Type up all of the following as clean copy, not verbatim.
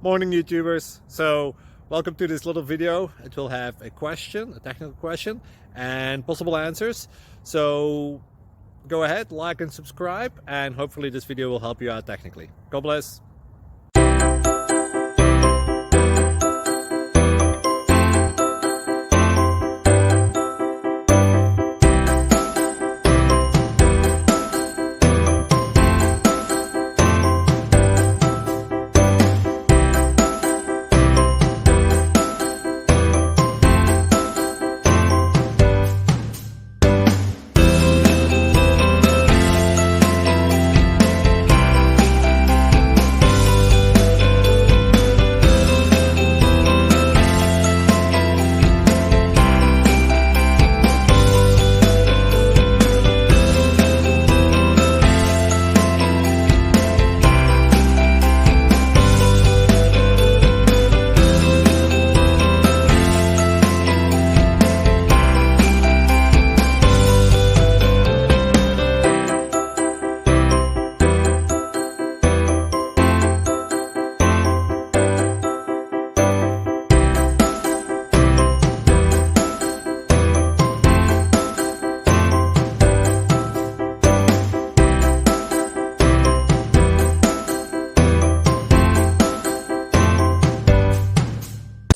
Morning YouTubers. So welcome to this little video. It will have a question, a technical question, and possible answers. So go ahead, like and subscribe, and hopefully this video will help you out technically. God bless.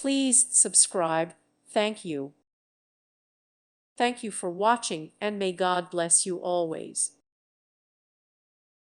Please subscribe. Thank you. Thank you for watching, and may God bless you always.